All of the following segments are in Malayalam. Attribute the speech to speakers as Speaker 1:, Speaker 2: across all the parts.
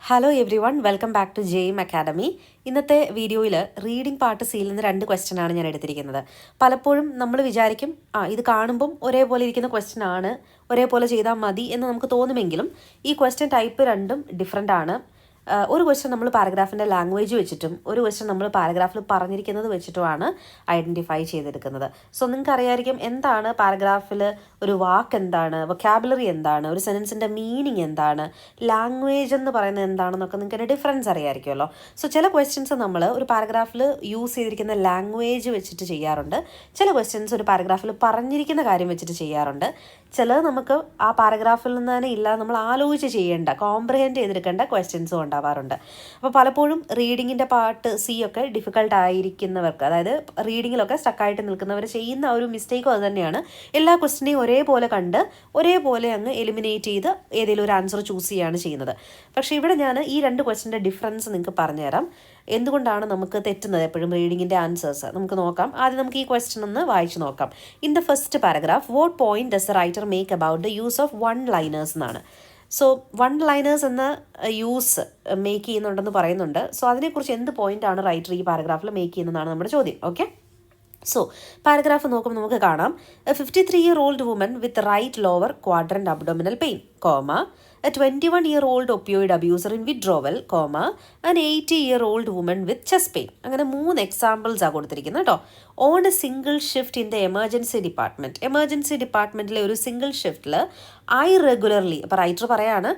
Speaker 1: Hello everyone, welcome back to ജെയിം അക്കാഡമി. ഇന്നത്തെ വീഡിയോയിൽ റീഡിംഗ് പാർട്ട് സിയിൽ നിന്ന് 2 ക്വസ്റ്റ്യൻ ആണ് ഞാൻ എടുത്തിരിക്കുന്നത്. പലപ്പോഴും നമ്മൾ വിചാരിക്കും ഇത് കാണുമ്പം ഒരേപോലെ ഇരിക്കുന്ന ക്വസ്റ്റ്യൻ ആണ്, ഒരേപോലെ ചെയ്താൽ മതി എന്ന് നമുക്ക് തോന്നുമെങ്കിലും ഈ ക്വസ്റ്റ്യൻ ടൈപ്പ് രണ്ടും ഡിഫറെൻ്റ് ആണ്. ഒരു ക്വസ്റ്റ്യൻ നമ്മൾ പാരഗ്രാഫിൻ്റെ ലാംഗ്വേജ് വെച്ചിട്ടും ഒരു ക്വസ്റ്റ്യൻ നമ്മൾ പാരഗ്രാഫിൽ പറഞ്ഞിരിക്കുന്നത് വെച്ചിട്ടുമാണ് ഐഡൻറ്റിഫൈ ചെയ്തെടുക്കുന്നത്. സോ നിങ്ങൾക്ക് അറിയാമായിരിക്കും എന്താണ് പാരഗ്രാഫിൽ ഒരു വാക്ക് എന്താണ്, വൊക്കാബുലറി എന്താണ്, ഒരു സെൻറ്റൻസിൻ്റെ മീനിങ് എന്താണ്, ലാംഗ്വേജ് എന്ന് പറയുന്നത് എന്താണെന്നൊക്കെ നിങ്ങൾക്ക് അതിൻ്റെ ഡിഫറൻസ് അറിയാമായിരിക്കുമല്ലോ. സോ ചില ക്വസ്റ്റ്യൻസ് നമ്മൾ ഒരു പാരഗ്രാഫിൽ യൂസ് ചെയ്തിരിക്കുന്ന ലാംഗ്വേജ് വെച്ചിട്ട് ചെയ്യാറുണ്ട്, ചില ക്വസ്റ്റ്യൻസ് ഒരു പാരഗ്രാഫിൽ പറഞ്ഞിരിക്കുന്ന കാര്യം വെച്ചിട്ട് ചെയ്യാറുണ്ട്, ചിലത് നമുക്ക് ആ പാരഗ്രാഫിൽ നിന്ന് തന്നെ ഇല്ലാതെ നമ്മൾ ആലോചിച്ച് ചെയ്യേണ്ട, കോംപ്രിഹെൻഡ് ചെയ്തെടുക്കേണ്ട ക്വസ്റ്റ്യൻസും ഉണ്ടാവാറുണ്ട്. അപ്പോൾ പലപ്പോഴും റീഡിങ്ങിൻ്റെ പാർട്ട് സി ഒക്കെ ഡിഫിക്കൽട്ട് ആയിരിക്കുന്നവർക്ക്, അതായത് റീഡിങ്ങിലൊക്കെ സ്റ്റക്കായിട്ട് നിൽക്കുന്നവർ ചെയ്യുന്ന ഒരു മിസ്റ്റേക്കും അത് തന്നെയാണ്. എല്ലാ ക്വസ്റ്റ്യനെയും ഒരേപോലെ കണ്ട് ഒരേപോലെ അങ്ങ് എലിമിനേറ്റ് ചെയ്ത് ഏതെങ്കിലും ഒരു ആൻസർ ചൂസ് ചെയ്യുകയാണ് ചെയ്യുന്നത്. പക്ഷേ ഇവിടെ ഞാൻ ഈ 2 ക്വസ്റ്റ്യൻ്റെ ഡിഫറൻസ് നിങ്ങൾക്ക് പറഞ്ഞുതരാം. എന്തുകൊണ്ടാണ് നമുക്ക് തെറ്റുന്നത് എപ്പോഴും റീഡിങ്ങിൻ്റെ ആൻസേഴ്സ് നമുക്ക് നോക്കാം. ആദ്യം നമുക്ക് ഈ ക്വസ്റ്റ്യൻ ഒന്ന് വായിച്ച് നോക്കാം. In the first paragraph, what point does the writer make about the use of one liners എന്നാണ്. സോ വൺ ലൈനേഴ്സ് എന്ന യൂസ് മേക്ക് ചെയ്യുന്നുണ്ടെന്ന് പറയുന്നുണ്ട്. സോ അതിനെക്കുറിച്ച് എന്ത് പോയിൻ്റാണ് റൈറ്റർ ഈ പാരഗ്രാഫിൽ മേക്ക് ചെയ്യുന്നതാണ് നമ്മുടെ ചോദ്യം. ഓക്കെ, സോ പാരഗ്രാഫ് നോക്കുമ്പോൾ നമുക്ക് കാണാം, a 53-year-old woman with right lower quadrant abdominal pain, a 21-year-old opioid abuser in withdrawal, an 80-year-old woman with chest pain. അങ്ങനെ 3 എക്സാമ്പിൾസ് ആണ് കൊടുത്തിരിക്കുന്നത് കേട്ടോ. On a single shift in the emergency ഡിപ്പാർട്ട്മെൻറ്റിലെ ഒരു സിംഗിൾ ഷിഫ്റ്റിൽ ഐ റെഗുലർലി, അപ്പോൾ റൈറ്റർ പറയാണ്,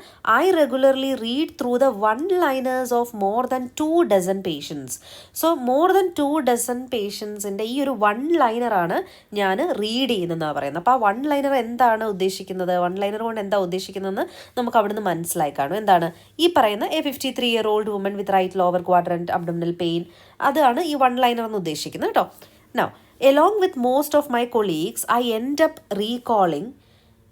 Speaker 1: I regularly read through the one liners of more than 2 dozen patients. So more than 2 dozen പേഷ്യൻസിൻ്റെ ഈ ഒരു വൺ ലൈനറാണ് ഞാൻ റീഡ് ചെയ്യുന്നതെന്നാണ് പറയുന്നത്. അപ്പോൾ ആ വൺ ലൈനർ എന്താണ് ഉദ്ദേശിക്കുന്നത്, വൺ ലൈനർ കൊണ്ട് എന്താ ഉദ്ദേശിക്കുന്നതെന്ന് നമുക്ക് അവിടുന്ന് മനസ്സിലായി കാണും. എന്താണ് ഈ പറയുന്ന a 53-year-old woman with right lower quadrant abdominal pain, അതാണ് ഈ വൺ ലൈനർ എന്ന് ഉദ്ദേശിക്കുന്നത് കേട്ടോ. Now, along with most of my colleagues, I end up recalling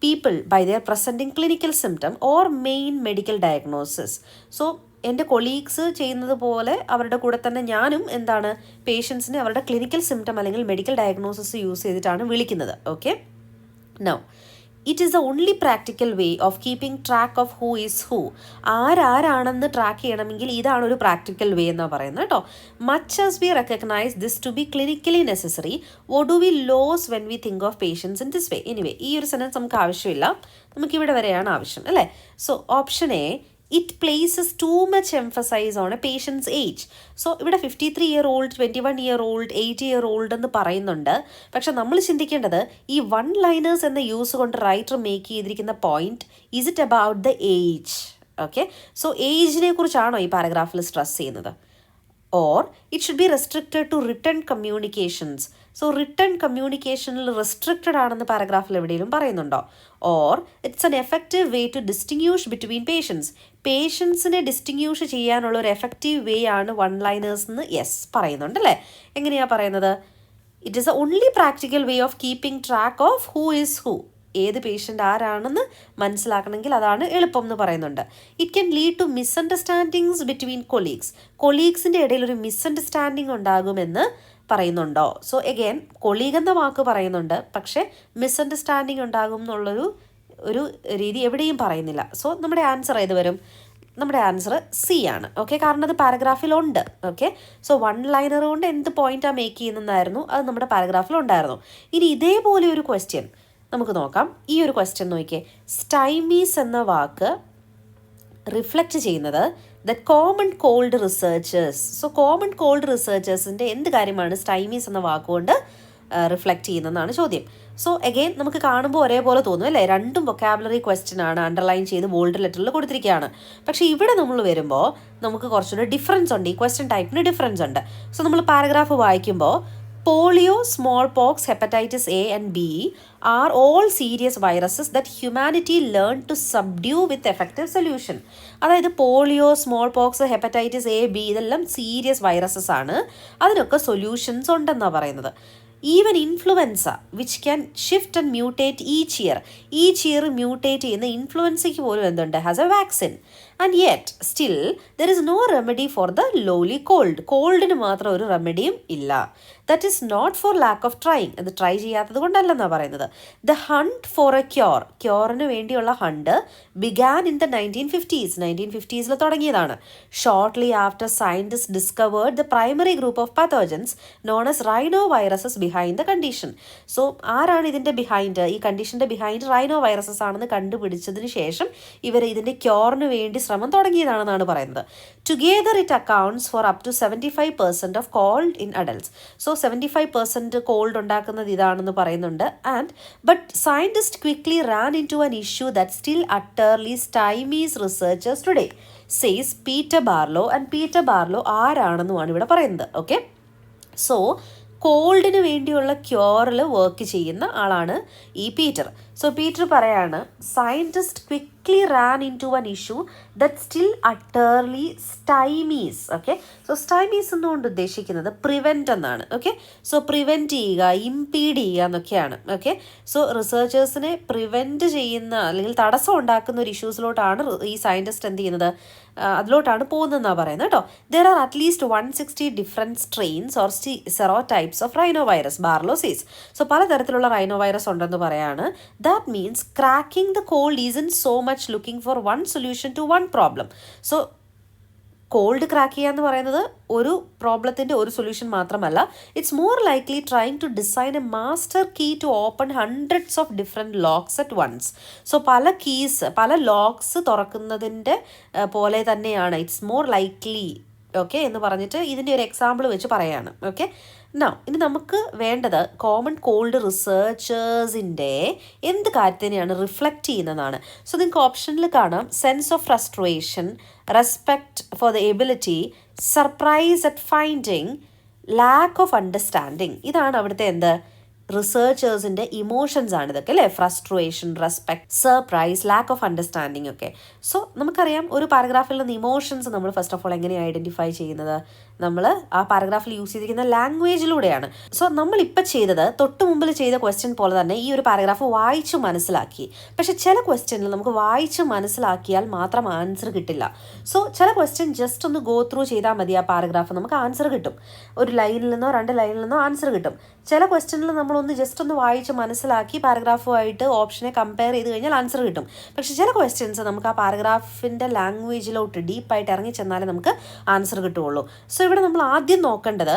Speaker 1: people by their presenting clinical symptom or main medical diagnosis. So, എൻ്റെ കൊളീഗ്സ് ചെയ്യുന്നത് പോലെ അവരുടെ കൂടെ തന്നെ ഞാനും എന്താണ് പേഷ്യൻസിനെ അവരുടെ ക്ലിനിക്കൽ സിംറ്റം അല്ലെങ്കിൽ മെഡിക്കൽ ഡയഗ്നോസിസ് യൂസ് ചെയ്തിട്ടാണ് വിളിക്കുന്നത്. Okay, now it is the only practical way of keeping track of who is who. ആരാണെന്ന് ട്രാക്ക് ചെയ്യണമെങ്കിൽ ഇതാണ് ഒരു പ്രാക്ടിക്കൽ വേ എന്നാണ് പറയുന്നത് കേട്ടോ. Much as we recognise this to be clinically necessary, what do we lose when we think of patients in this way. Anyway ഈ ഒരു സെൻറ്റൻസ് നമുക്ക് ആവശ്യമില്ല, നമുക്കിവിടെ വരെയാണ് ആവശ്യം അല്ലേ. So option A, it places too much emphasise on a patient's age. So ഇവിടെ 53-year-old, 21-year-old, 80-year-old എന്ന് പറയുന്നുണ്ട്. പക്ഷെ നമ്മൾ ചിന്തിക്കേണ്ടത് ഈ വൺ ലൈനേഴ്സ് എന്ന യൂസ് കൊണ്ട് റൈറ്റർ മേക്ക് ചെയ്തിരിക്കുന്ന point, is it about the age? Okay, so ഏജിനെ കുറിച്ചാണോ ഈ പാരഗ്രാഫിൽ സ്ട്രെസ് ചെയ്യുന്നത്? Or it should be restricted to return communications. So return കമ്മ്യൂണിക്കേഷനിൽ റെസ്ട്രിക്റ്റഡ് ആണെന്ന് പാരഗ്രാഫിൽ എവിടെയെങ്കിലും പറയുന്നുണ്ടോ? Or it's an effective way to distinguish between പേഷ്യൻസിനെ ഡിസ്റ്റിങ്യൂഷ് ചെയ്യാനുള്ള ഒരു എഫക്റ്റീവ് വേ ആണ് വൺ ലൈനേഴ്സ് എന്ന് യെസ് പറയുന്നുണ്ട് അല്ലേ. എങ്ങനെയാണ് പറയുന്നത്? It is a only practical way of keeping track of who is who. ഏത് പേഷ്യൻ്റ് ആരാണെന്ന് മനസ്സിലാക്കണമെങ്കിൽ അതാണ് എളുപ്പം എന്ന് പറയുന്നുണ്ട്. It can lead to misunderstandings between കൊളീഗ്സിൻ്റെ ഇടയിൽ ഒരു മിസ്അണ്ടർസ്റ്റാൻഡിങ് ഉണ്ടാകുമെന്ന് പറയുന്നുണ്ടോ? സോ എഗെയിൻ കൊളീഗ് എന്ന വാക്ക് പറയുന്നുണ്ട്, പക്ഷേ മിസ്അണ്ടർസ്റ്റാൻഡിങ് ഉണ്ടാകും എന്നുള്ളൊരു രീതി എവിടെയും പറയുന്നില്ല. സോ നമ്മുടെ ആൻസർ ഏത് വരും? നമ്മുടെ ആൻസർ സി ആണ്. ഓക്കെ, കാരണം അത് പാരഗ്രാഫിലുണ്ട്. ഓക്കെ, സോ വൺ ലൈനർ കൊണ്ട് എന്ത് പോയിന്റാണ് മേക്ക് ചെയ്യുന്നതായിരുന്നു, അത് നമ്മുടെ പാരഗ്രാഫിലുണ്ടായിരുന്നു. ഇനി ഇതേപോലെ ഒരു ക്വസ്റ്റ്യൻ നമുക്ക് നോക്കാം. ഈ ഒരു ക്വസ്റ്റ്യൻ നോക്കിയേ, സ്റ്റൈമീസ് എന്ന വാക്ക് റിഫ്ലക്റ്റ് ചെയ്യുന്നത് the common cold researchers. So common cold റിസർച്ചേഴ്സിൻ്റെ എന്ത് കാര്യമാണ് സ്റ്റൈമീസ് എന്ന വാക്കുകൊണ്ട് റിഫ്ലക്റ്റ് ചെയ്യുന്നതെന്നാണ് ചോദ്യം. സോ അഗെയിൻ നമുക്ക് കാണുമ്പോൾ ഒരേപോലെ തോന്നും അല്ലേ, രണ്ടും വൊക്കാബുലറി ക്വസ്റ്റ്യൻ ആണ്, അണ്ടർലൈൻ ചെയ്ത് ബോൾഡ് ലെറ്ററിൽ കൊടുത്തിരിക്കുകയാണ്. പക്ഷേ ഇവിടെ നമ്മൾ വരുമ്പോൾ നമുക്ക് കുറച്ചുകൂടെ ഡിഫറൻസ് ഉണ്ട്, ഈ ക്വസ്റ്റ്യൻ ടൈപ്പിന് ഡിഫറൻസ് ഉണ്ട്. സോ നമ്മൾ പാരഗ്രാഫ് വായിക്കുമ്പോൾ polio, smallpox, hepatitis A and B are all serious viruses that humanity learned to subdue with effective solution. അതായത് polio, smallpox, hepatitis A, B ഇതെല്ലാം സീരിയസ് വൈറസസ് ആണ്, അതിനൊക്കെ സൊല്യൂഷൻസ് ഉണ്ടെന്നാണ് പറയുന്നത്. Even influenza which can shift and mutate each year mutate ചെയ്യുന്ന ഇൻഫ്ലുവൻസയ്ക്ക് പോലും എന്തുണ്ട്, has a vaccine. And yet still there is no remedy for the lowly cold. കോൾഡിന് മാത്രം ഒരു റെമഡിയും ഇല്ല. That is not for lack of trying, അത് ട്രൈ ചെയ്യാത്തത് കൊണ്ടല്ലെന്നാണ് പറയുന്നത്. ദ ഹണ്ട് ഫോർ എ ക്യോറിന് വേണ്ടിയുള്ള hunt began in the 1950s. 1950s തുടങ്ങിയതാണ്. Shortly after scientist discovered the primary group of pathogens known as rhinoviruses behind the condition. So ആരാണ് ഇതിൻ്റെ ബിഹൈൻഡ്, ഈ കണ്ടീഷൻ്റെ ബിഹൈൻഡ് റൈനോ വൈറസസ് ആണെന്ന് കണ്ടുപിടിച്ചതിന് ശേഷം ഇവർ ഇതിൻ്റെ ക്യോറിന് വേണ്ടി ശ്രമം തുടങ്ങിയതാണെന്നാണ് പറയുന്നത്. Together it accounts for up to 75% of cold in adults. So 75% cold ഉണ്ടാക്കുന്നത് ഇതാണെന്ന് പറയുന്നുണ്ട്. But scientist quickly ran into an issue that still utterly stymies researchers today says Peter Barlow. And Peter Barlow ആരാണെന്നുമാണ് ഇവിടെ പറയുന്നത്. ഓക്കെ, സോ കോൾഡിന് വേണ്ടിയുള്ള ക്യൂറിൽ വർക്ക് ചെയ്യുന്ന ആളാണ് ഈ പീറ്റർ. സോ പീറ്റർ പറയാണ്, scientist quickly ran into one issue that still utterly stymies. Okay, so stymies എന്നുകൊണ്ട് ഉദ്ദേശിക്കുന്നത് പ്രിവെൻറ്റ് എന്നാണ്. ഓക്കെ, സോ പ്രിവെൻറ്റ് ചെയ്യുക, ഇംപീഡ് ചെയ്യുക എന്നൊക്കെയാണ്. ഓക്കെ, സോ റിസർച്ചേഴ്സിനെ പ്രിവെൻറ്റ് ചെയ്യുന്ന അല്ലെങ്കിൽ തടസ്സം ഉണ്ടാക്കുന്ന ഒരു ഇഷ്യൂസിലോട്ടാണ് ഈ സയൻറ്റിസ്റ്റ് എന്ത് ചെയ്യുന്നത്, അതിലോട്ടാണ് പോകുന്നതെന്നാണ് പറയുന്നത് കേട്ടോ. There are at least 160 different strains or sero types of rhino virus, Barlow says. So പലതരത്തിലുള്ള റൈനോ വൈറസ് ഉണ്ടെന്ന് പറയാണ്. That means cracking the cold isn't so much looking for one solution to one problem. So cold crack ചെയ്യുക എന്ന് പറയുന്നത് ഒരു പ്രോബ്ലത്തിൻ്റെ ഒരു സൊല്യൂഷൻ മാത്രമല്ല. It's more likely trying to design a master key to open hundreds of different locks at once. So പല ലോക്സ് തുറക്കുന്നതിൻ്റെ പോലെ തന്നെയാണ് ഇറ്റ്സ് മോർ ലൈക്ലി. ഓക്കെ എന്ന് പറഞ്ഞിട്ട് ഇതിൻ്റെ ഒരു എക്സാമ്പിൾ വെച്ച് പറയാണ്. ഓക്കെ, ഇനി നമുക്ക് വേണ്ടത് കോമൺ കോൾഡ് റിസർച്ചേഴ്സിൻ്റെ എന്ത് കാര്യത്തിനെയാണ് റിഫ്ലക്റ്റ് ചെയ്യുന്നതാണ്. സോ നിങ്ങൾക്ക് ഓപ്ഷനിൽ കാണാം sense of frustration, respect for the ability, surprise at finding, lakh of understanding. ഇതാണ് അവിടുത്തെ എന്ത് റിസർച്ചേഴ്സിൻ്റെ ഇമോഷൻസ് ആണ് ഇതൊക്കെ അല്ലേ. Frustration, respect, surprise, lakh of understanding ഒക്കെ. സോ നമുക്കറിയാം ഒരു പാരഗ്രാഫിൽ നിന്ന് ഇമോഷൻസ് നമ്മൾ ഫസ്റ്റ് ഓഫ് ഓൾ എങ്ങനെയാണ് ഐഡൻറ്റിഫൈ ചെയ്യുന്നത്, നമ്മൾ ആ പാരഗ്രാഫിൽ യൂസ് ചെയ്തിരിക്കുന്ന ലാംഗ്വേജിലൂടെയാണ്. സോ നമ്മളിപ്പോൾ ചെയ്തത് തൊട്ട് മുമ്പിൽ ചെയ്ത ക്വസ്റ്റ്യൻ പോലെ തന്നെ ഈ ഒരു പാരഗ്രാഫ് വായിച്ചു മനസ്സിലാക്കി. പക്ഷേ ചില ക്വസ്റ്റ്യനിൽ നമുക്ക് വായിച്ച് മനസ്സിലാക്കിയാൽ മാത്രം ആൻസർ കിട്ടില്ല. സോ ചില ക്വസ്റ്റ്യൻ ജസ്റ്റ് ഒന്ന് ഗോ ത്രൂ ചെയ്താൽ മതി, ആ പാരഗ്രാഫ് നമുക്ക് ആൻസർ കിട്ടും. ഒരു ലൈനിൽ നിന്നോ 2 ലൈനിൽ നിന്നോ ആൻസർ കിട്ടും. ചില ക്വസ്റ്റ്യനിൽ നമ്മളൊന്ന് ജസ്റ്റ് ഒന്ന് വായിച്ച് മനസ്സിലാക്കി പാരഗ്രാഫുമായിട്ട് ഓപ്ഷനെ കമ്പയർ ചെയ്ത് കഴിഞ്ഞാൽ ആൻസർ കിട്ടും. പക്ഷേ ചില ക്വസ്റ്റ്യൻസ് നമുക്ക് ആ പാരഗ്രാഫിൻ്റെ ലാംഗ്വേജിലോട്ട് ഡീപ്പായിട്ട് ഇറങ്ങി ചെന്നാലേ നമുക്ക് ആൻസർ കിട്ടുകയുള്ളൂ. സോ ഇവിടെ നമ്മൾ ആദ്യം നോക്കേണ്ടത്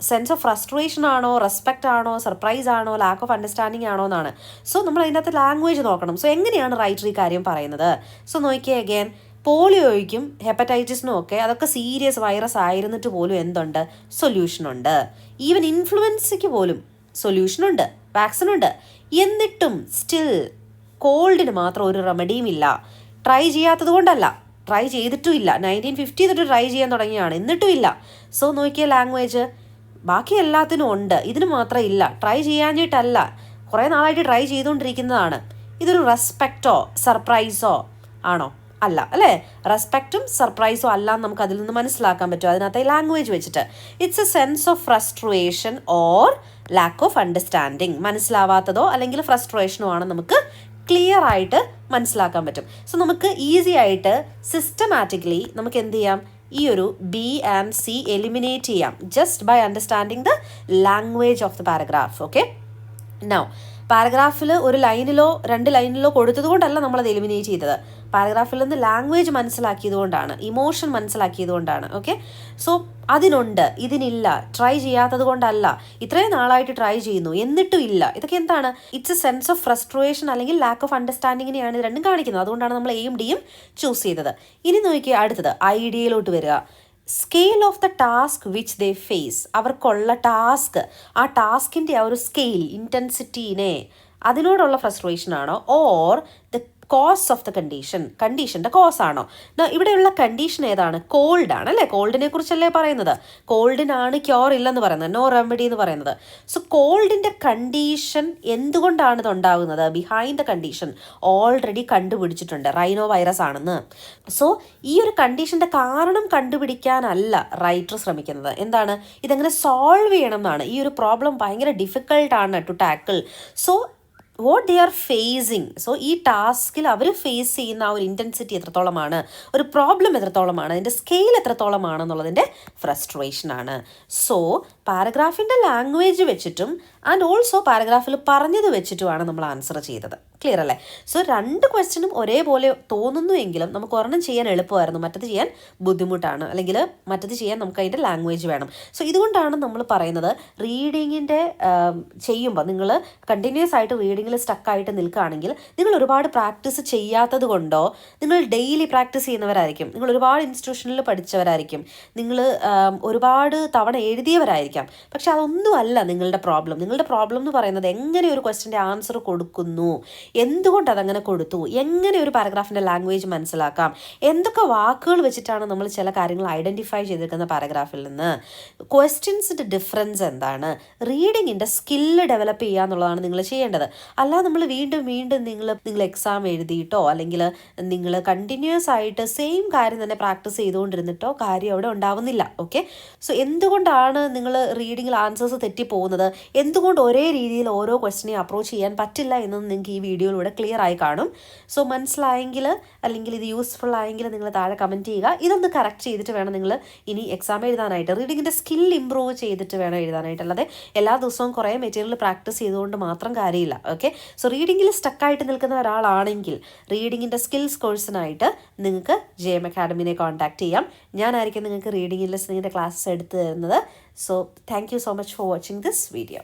Speaker 1: സെൻസ് ഓഫ് ഫ്രസ്ട്രേഷൻ ആണോ, റെസ്പെക്റ്റ് ആണോ, സർപ്രൈസ് ആണോ, ലാക്ക് ഓഫ് അണ്ടർസ്റ്റാൻഡിങ് ആണോ എന്നാണ്. സോ നമ്മൾ അതിൻ്റെ അകത്ത് ലാംഗ്വേജ് നോക്കണം. സോ എങ്ങനെയാണ് റൈറ്റർ ഈ കാര്യം പറയുന്നത്. സോ നോക്കിയേ അഗൈൻ, പോളിയോയ്ക്കും ഹെപ്പറ്റൈറ്റിസിനും ഒക്കെ അതൊക്കെ സീരിയസ് വൈറസ് ആയിരുന്നിട്ട് പോലും എന്തുണ്ട്, സൊല്യൂഷനുണ്ട്. ഈവൻ ഇൻഫ്ലുവൻസയ്ക്ക് പോലും സൊല്യൂഷനുണ്ട്, വാക്സിനുണ്ട്. എന്നിട്ടും സ്റ്റിൽ കോൾഡിന് മാത്രം ഒരു റെമഡിയും ഇല്ല. ട്രൈ ചെയ്യാത്തത് കൊണ്ടല്ല, ട്രൈ ചെയ്തിട്ടുമില്ല. 1950 തൊട്ട് ട്രൈ ചെയ്യാൻ തുടങ്ങിയാണ്, എന്നിട്ടും ഇല്ല. സോ നോക്കിയ ലാംഗ്വേജ്, ബാക്കി എല്ലാത്തിനും ഉണ്ട്, ഇതിന് മാത്രം ഇല്ല. ട്രൈ ചെയ്യാഞ്ഞിട്ടല്ല, കുറേ നാളായിട്ട് ട്രൈ ചെയ്തുകൊണ്ടിരിക്കുന്നതാണ്. ഇതൊരു റെസ്പെക്റ്റോ സർപ്രൈസോ ആണോ? അല്ല അല്ലേ. റെസ്പെക്റ്റും സർപ്രൈസും അല്ല എന്ന് നമുക്ക് അതിൽ നിന്ന് മനസ്സിലാക്കാൻ പറ്റും അതിനകത്തെ ലാംഗ്വേജ് വെച്ചിട്ട്. It's a sense of frustration or lack of understanding. മനസ്സിലാവാത്തതോ അല്ലെങ്കിൽ ഫ്രസ്ട്രേഷനോ ആണ് നമുക്ക് ക്ലിയർ ആയിട്ട് മനസ്സിലാക്കാൻ പറ്റും. സോ നമുക്ക് ഈസി ആയിട്ട് സിസ്റ്റമാറ്റിക്കലി നമുക്ക് എന്ത് ചെയ്യാം, ഈ ഒരു ബി ആൻഡ് സി എലിമിനേറ്റ് ചെയ്യാം just by understanding the language of the paragraph. Okay, now പാരഗ്രാഫിൽ ഒരു ലൈനിലോ 2 ലൈനിലോ കൊടുത്തത് കൊണ്ടല്ല നമ്മളത് എലിമിനേറ്റ് ചെയ്തത്. പാരഗ്രാഫിൽ നിന്ന് ലാംഗ്വേജ് മനസ്സിലാക്കിയത് കൊണ്ടാണ്, ഇമോഷൻ മനസ്സിലാക്കിയത് കൊണ്ടാണ്. ഓക്കെ, സോ അതിനുണ്ട്, ഇതിനില്ല. ട്രൈ ചെയ്യാത്തത് കൊണ്ടല്ല, ഇത്രയും നാളായിട്ട് ട്രൈ ചെയ്യുന്നു എന്നിട്ടും ഇല്ല. ഇതൊക്കെ എന്താണ്, it's a sense of frustration അല്ലെങ്കിൽ ലാക്ക് ഓഫ് അണ്ടർസ്റ്റാൻഡിങ്ങിനെയാണ് ഇത് രണ്ടും കാണിക്കുന്നത്. അതുകൊണ്ടാണ് നമ്മൾ എയും ഡിയും ചൂസ് ചെയ്തത്. ഇനി നോക്കിയാൽ അടുത്തത് ഐഡിയയിലോട്ട് വരിക. Scale of the task which they face. അവർക്കുള്ള ടാസ്ക്, ആ ടാസ്കിൻ്റെ ആ ഒരു സ്കെയിൽ, ഇൻറ്റൻസിറ്റീനെ, അതിനോടുള്ള ഫ്രസ്ട്രേഷൻ ആണോ, or the cause of the കണ്ടീഷൻ്റെ കോസ് ആണോ? ഇവിടെയുള്ള കണ്ടീഷൻ ഏതാണ്? കോൾഡ് ആണ് അല്ലേ. കോൾഡിനെ കുറിച്ചല്ലേ പറയുന്നത്. കോൾഡിനാണ് ക്യൂർ ഇല്ലെന്ന് പറയുന്നത്, നോ റെമഡി എന്ന് പറയുന്നത്. സോ കോൾഡിൻ്റെ കണ്ടീഷൻ എന്തുകൊണ്ടാണ് ഇത് ഉണ്ടാകുന്നത്? ബിഹൈൻഡ് ദ കണ്ടീഷൻ ഓൾറെഡി കണ്ടുപിടിച്ചിട്ടുണ്ട്, റൈനോ വൈറസ് ആണെന്ന്. സോ ഈ ഒരു കണ്ടീഷൻ്റെ കാരണം കണ്ടുപിടിക്കാനല്ല റൈറ്റർ ശ്രമിക്കുന്നത്. എന്താണ്, ഇതെങ്ങനെ സോൾവ് ചെയ്യണം എന്നാണ്. ഈ ഒരു പ്രോബ്ലം ഭയങ്കര ഡിഫിക്കൾട്ടാണ് to tackle. So what they are facing. So ഈ ടാസ്കിൽ അവർ ഫേസ് ചെയ്യുന്ന ആ ഒരു ഇൻറ്റൻസിറ്റി എത്രത്തോളമാണ്, ഒരു പ്രോബ്ലം എത്രത്തോളമാണ്, അതിൻ്റെ സ്കെയിൽ എത്രത്തോളമാണെന്നുള്ളതിൻ്റെ ഫ്രസ്ട്രേഷനാണ്. സോ പാരഗ്രാഫിൻ്റെ ലാംഗ്വേജ് വെച്ചിട്ടും ആൻഡ് ഓൾസോ പാരഗ്രാഫിൽ പറഞ്ഞത് വെച്ചിട്ടുമാണ് നമ്മൾ ആൻസർ ചെയ്തത്. ക്ലിയർ അല്ലേ? സോ രണ്ട് ക്വസ്റ്റ്യനും ഒരേപോലെ തോന്നുന്നുവെങ്കിലും നമുക്ക് ഒരെണ്ണം ചെയ്യാൻ എളുപ്പമായിരുന്നു, മറ്റത് ചെയ്യാൻ ബുദ്ധിമുട്ടാണ്, അല്ലെങ്കിൽ മറ്റത് ചെയ്യാൻ നമുക്ക് അതിൻ്റെ ലാംഗ്വേജ് വേണം. സോ ഇതുകൊണ്ടാണ് നമ്മൾ പറയുന്നത് റീഡിങ്ങിൻ്റെ ചെയ്യുമ്പോൾ നിങ്ങൾ കണ്ടിന്യൂസ് ആയിട്ട് റീഡിങ്ങിൽ സ്റ്റക്കായിട്ട് നിൽക്കുകയാണെങ്കിൽ നിങ്ങൾ ഒരുപാട് പ്രാക്ടീസ് ചെയ്യാത്തത് കൊണ്ടോ, നിങ്ങൾ ഡെയിലി പ്രാക്ടീസ് ചെയ്യുന്നവരായിരിക്കും, നിങ്ങൾ ഒരുപാട് ഇൻസ്റ്റിറ്റ്യൂഷനിൽ പഠിച്ചവരായിരിക്കും, നിങ്ങൾ ഒരുപാട് തവണ എഴുതിയവരായിരിക്കാം. പക്ഷെ അതൊന്നുമല്ല നിങ്ങളുടെ പ്രോബ്ലം. നിങ്ങളുടെ പ്രോബ്ലം എന്ന് പറയുന്നത് എങ്ങനെ ഒരു ക്വസ്റ്റ്യൻ്റെ ആൻസർ കൊടുക്കുന്നു, എന്തുകൊണ്ട് അതങ്ങനെ കൊടുത്തു, എങ്ങനെ ഒരു പാരഗ്രാഫിൻ്റെ ലാംഗ്വേജ് മനസ്സിലാക്കാം, എന്തൊക്കെ വാക്കുകൾ വെച്ചിട്ടാണ് നമ്മൾ ചില കാര്യങ്ങൾ ഐഡൻറ്റിഫൈ ചെയ്തിരിക്കുന്ന പാരഗ്രാഫിൽ നിന്ന്, ക്വസ്റ്റ്യൻസിൻ്റെ ഡിഫറൻസ് എന്താണ്, റീഡിങ്ങിൻ്റെ സ്കില്ല് ഡെവലപ്പ് ചെയ്യുക എന്നുള്ളതാണ് നിങ്ങൾ ചെയ്യേണ്ടത്. അല്ലാതെ നമ്മൾ വീണ്ടും വീണ്ടും നിങ്ങൾ എക്സാം എഴുതിയിട്ടോ അല്ലെങ്കിൽ നിങ്ങൾ കണ്ടിന്യൂസ് ആയിട്ട് സെയിം കാര്യം തന്നെ പ്രാക്ടീസ് ചെയ്തുകൊണ്ടിരുന്നിട്ടോ കാര്യം അവിടെ ഉണ്ടാവുന്നില്ല. ഓക്കെ, സോ എന്തുകൊണ്ടാണ് നിങ്ങൾ റീഡിങ്ങിൽ ആൻസേഴ്സ് തെറ്റിപ്പോകുന്നത്, എന്തുകൊണ്ട് ഒരേ രീതിയിൽ ഓരോ ക്വസ്റ്റിനെയും അപ്രോച്ച് ചെയ്യാൻ പറ്റില്ല എന്നൊന്നും നിങ്ങൾക്ക് ഈ വീഡിയോയിലൂടെ ക്ലിയർ ആയി കാണും. സോ മനസ്സിലായെങ്കിൽ അല്ലെങ്കിൽ ഇത് യൂസ്ഫുൾ ആയെങ്കിൽ നിങ്ങൾ താഴെ കമൻറ്റ് ചെയ്യുക. ഇതൊന്ന് കറക്റ്റ് ചെയ്തിട്ട് വേണം നിങ്ങൾ ഇനി എക്സാം എഴുതാനായിട്ട്, റീഡിങ്ങിൻ്റെ സ്കിൽ ഇമ്പ്രൂവ് ചെയ്തിട്ട് വേണം എഴുതാനായിട്ട്. അല്ലാതെ എല്ലാ ദിവസവും കുറേ മെറ്റീരിയൽ പ്രാക്ടീസ് ചെയ്തുകൊണ്ട് മാത്രം കാര്യമില്ല. ഓക്കെ, സോ റീഡിങ്ങിൽ സ്റ്റക്കായിട്ട് നിൽക്കുന്ന ഒരാളാണെങ്കിൽ റീഡിങ്ങിൻ്റെ സ്കിൽസ് കോഴ്സിനായിട്ട് നിങ്ങൾക്ക് JM അക്കാഡമിനെ കോൺടാക്ട് ചെയ്യാം. ഞാനായിരിക്കും നിങ്ങൾക്ക് റീഡിങ്ങിൽ ലിസണിങ്ങിൻ്റെ ക്ലാസ്സസ് എടുത്തു തരുന്നത്. So thank you so much for watching this video.